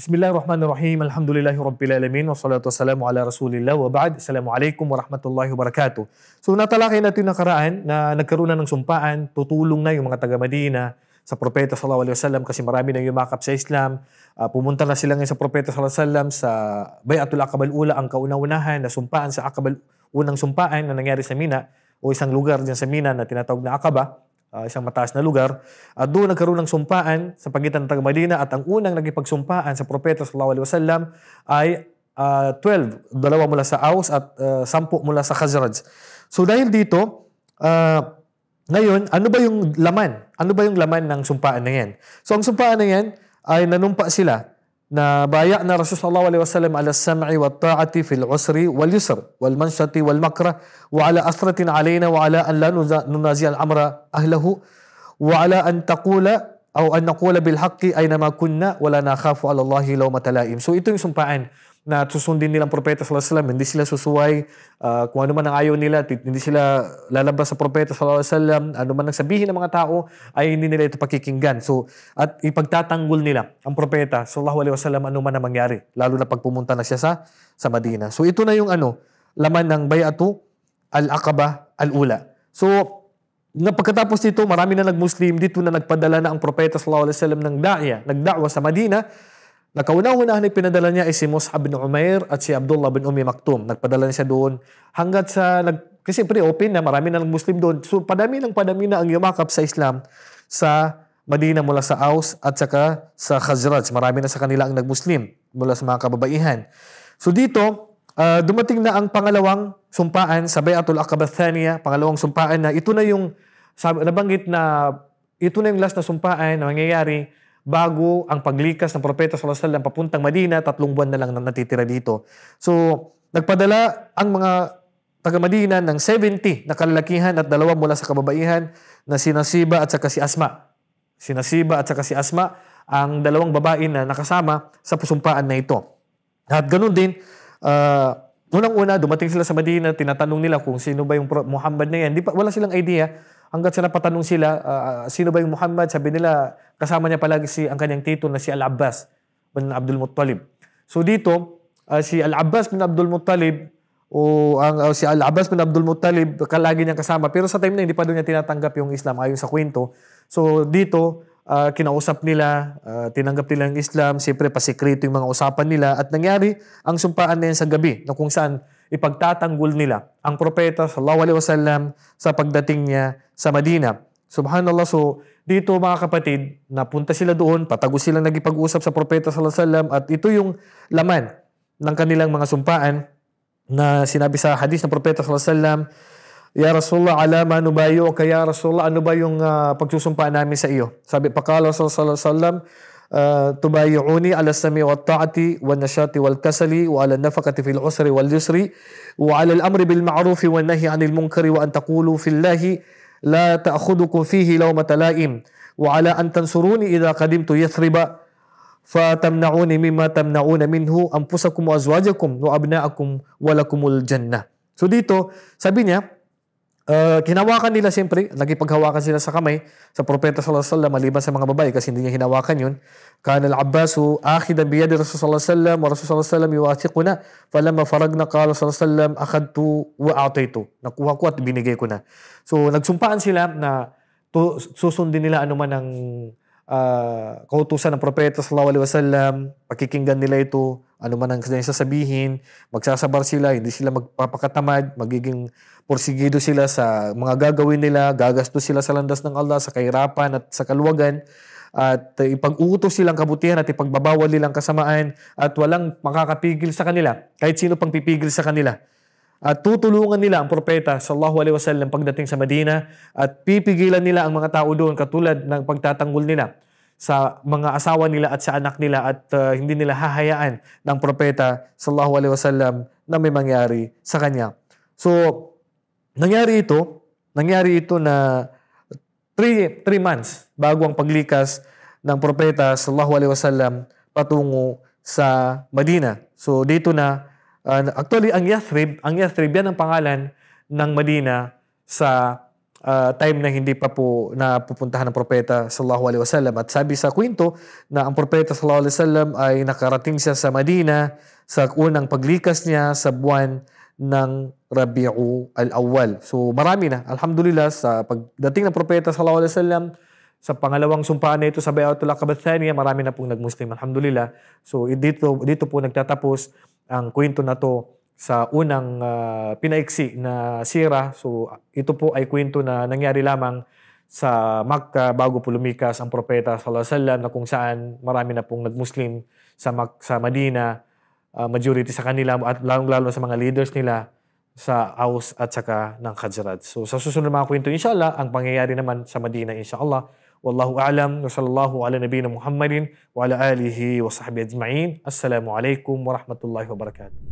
Bismillahirrahmanirrahim. Alhamdulillahi Rabbil Alamin. Wassalatu wassalamu ala Rasulillah. Wa ba'd. Assalamualaikum warahmatullahi wabarakatuh. So natalakay natin nakaraan na nagkaroon na ng sumpaan, tutulong na yung mga taga-Madina sa Propeta sallallahu alaihi wasallam kasi marami na yumakap sa Islam. Pumunta na sila ngayon sa Propeta sallallahu alaihi wasallam sa Bay'atul Aqabal Ula, ang kauna-unahan na sumpaan sa Aqabal, unang sumpaan na nangyari sa Mina o isang lugar diyan sa Mina na tinatawag na Aqaba. Isang mataas na lugar. At doon nagkaroon ng sumpaan sa pagitan ng taga-Madina at ang unang nagipagsumpaan sa Propeta sallallahu alaihi wasallam ay 12, dalawa mula sa Aus at 10 mula sa Khazraj. So dahil dito, ngayon, ano ba yung laman? Ano ba yung laman ng sumpaan na yan? So ang sumpaan na yan ay nanumpa sila na baya na Rasul sallallahu alaihi wasallam ala sam'i wa ta'ati fil usri wal yusr wal manshati wal makrah wa ala asratin alaina wa ala an la nunazi al amra ahlahu wa ala an taqula aw an naqula bil haqqi aynama kunna wala nakhafu ala Allah lawmata laim. So ito yung sumpaan na susundin nilang Propeta sallallahu alaihi wasallam, hindi sila susuway kung ano man ang ayaw nila, hindi sila lalabas sa Propeta sallallahu alaihi wasallam, ano man ang sabihin ng mga tao ay hindi nila ito pakikinggan. So at ipagtatanggol nila ang Propeta sallallahu alaihi wasallam ano man ang mangyari, lalo na pag pumunta na siya sa Madina. So ito na yung laman ng Bay'atu al-Aqaba al-Ula. So pagkatapos dito, marami na nag-Muslim dito na nagpadala na ang Propeta sallallahu alaihi wasallam ng nagda'wa sa Madina. Nakauna-unahan ay pinadala niya ay si Mus'ab bin Umair at si Abdullah bin Ummi Maktum. Nagpadala niya siya doon hanggat kasi pre-open na, marami na ng Muslim doon. So padami na ang yumakap sa Islam sa Madina mula sa Aus at saka sa Khazraj. Marami na sa kanila ang nag-Muslim mula sa mga kababaihan. So dito, dumating na ang pangalawang sumpaan sa Bay'atul Aqaba Thaniya, pangalawang sumpaan na ito na yung nabanggit na ito na yung last na sumpaan na mangyayari bago ang paglikas ng Propeta sallallahu alaihi wasallam papuntang Madina. 3 buwan na lang natitira dito. So, nagpadala ang mga taga-Madina ng 70 na kalalakihan at 2 mula sa kababaihan na si Nasiba at saka si Asma. Si Nasiba at saka si Asma, ang 2 babae na nakasama sa sumpaan na ito. At ganun din, unang-una, dumating sila sa Madina, tinatanong nila kung sino ba yung Muhammad na yan. Wala silang idea. Hanggat sa napatanong sila, sino ba yung Muhammad? Sabi nila, kasama niya palagi ang kanyang tito na si Al-Abbas bin Abdul Muttalib. So dito, si Al-Abbas bin Abdul Muttalib, si Al-Abbas bin Abdul Muttalib, kalagi niyang kasama. Pero sa time na hindi pa doon niya tinatanggap yung Islam ayon sa kwento. So dito, kinausap nila, tinanggap nila yung Islam, siyempre pasikreto yung mga usapan nila. At nangyari ang sumpaan na yan sa gabi na kung saan ipagtatanggol nila ang Propeta sallallahu alaihi wasallam sa pagdating niya sa Madina. Subhanallah. So dito mga kapatid, napunta sila doon, patago silang nagipag-usap sa Propeta sallallahu alaihi wasallam at ito yung laman ng kanilang mga sumpaan na sinabi sa hadis ng Propeta sallallahu alaihi wasallam, Ya Rasulullah, alama nubayo ka ya Rasulullah, ano ba yung pagsusumpaan namin sa iyo? Sabi, pakala sallallahu alaihi wasallam, tubayuuni ala sami wa ta'ati wa nashati wal kasali wa ala nafaqati fil usri wal yusri wa ala al-amri bil ma'rufi wa nahi 'anil munkari wa an taqulu fillahi la ta'khudukum fihi lawmata la'im wa ala an tansuruni idza qadimtu yathriba fatamna'uni mimma tamna'una minhu anfusakum wa azwajakum wa abna'akum wa lakumul jannah. So dito, sabi niya, hinawakan nila siyempre, nagipaghawakan sila sa kamay sa Propeta sallallahu alaihi wasallam maliban sa mga babae kasi hindi niya hinawakan yun. Kana al-Abbasu akhidan bi yadi Rasul sallallahu alaihi wasallam wa Rasul sallallahu alaihi wasallam yuwathiquna falamma faragna qala sallallahu alaihi wasallam akhadtu wa a'taitu. Nakuha ko at binigay ko na. So nagsumpaan sila na susundin nila anuman ang kautusan ng Propeta sallallahu alaihi wasallam, pakikinggan nila ito, ano man ang kanyang sasabihin, magsasabar sila, hindi sila magpapakatamad, magiging porsigido sila sa mga gagawin nila, gagastos sila sa landas ng Allah, sa kahirapan at sa kaluwagan, at ipag-uutos silang kabutihan at ipagbabawal nilang kasamaan at walang makakapigil sa kanila, kahit sino pang pipigil sa kanila. At tutulungan nila ang Propeta sallallahu alaihi wasallam pagdating sa Madina at pipigilan nila ang mga tao doon katulad ng pagtatanggol nila sa mga asawa nila at sa anak nila at hindi nila hahayaan ng Propeta sallallahu alaihi wasallam na may mangyari sa kanya. So, nangyari ito na 3 months bago ang paglikas ng Propeta sallallahu alaihi wasallam patungo sa Madina. So, dito na actually, ang Yathrib yan ang pangalan ng Madina sa time na hindi pa po napupuntahan ng propeta sallallahu alaihi wasallam. At sabi sa kwento na ang propeta sallallahu alaihi wasallam ay nakarating siya sa Madina sa unang paglikas niya sa buwan ng Rabi'u al-Awwal. So marami na, alhamdulillah, sa pagdating ng propeta sallallahu alaihi wasallam sa pangalawang sumpaan na ito sa Bai'atul Aqabah Thaniya, marami na pong nagmuslim, alhamdulillah. So dito po nagtatapos ang kwento na to sa unang pinaiksi na sira. So ito po ay kwento na nangyari lamang sa Makkah bago po lumikas ang propeta sallallahu alaihi wasallam, na kung saan marami na pong nagmuslim sa Madina, majority sa kanila at lalong-lalo sa mga leaders nila sa Aus at saka ng Khazraj. So sa susunod na mga kwento inshallah, ang pangyayari naman sa Madina inshallah. Wallahu a'lam wa sallallahu ala nabiyyina Muhammadin wa ala alihi wa sahbihi ajma'in. Assalamu alaikum wa rahmatullahi wa barakatuh.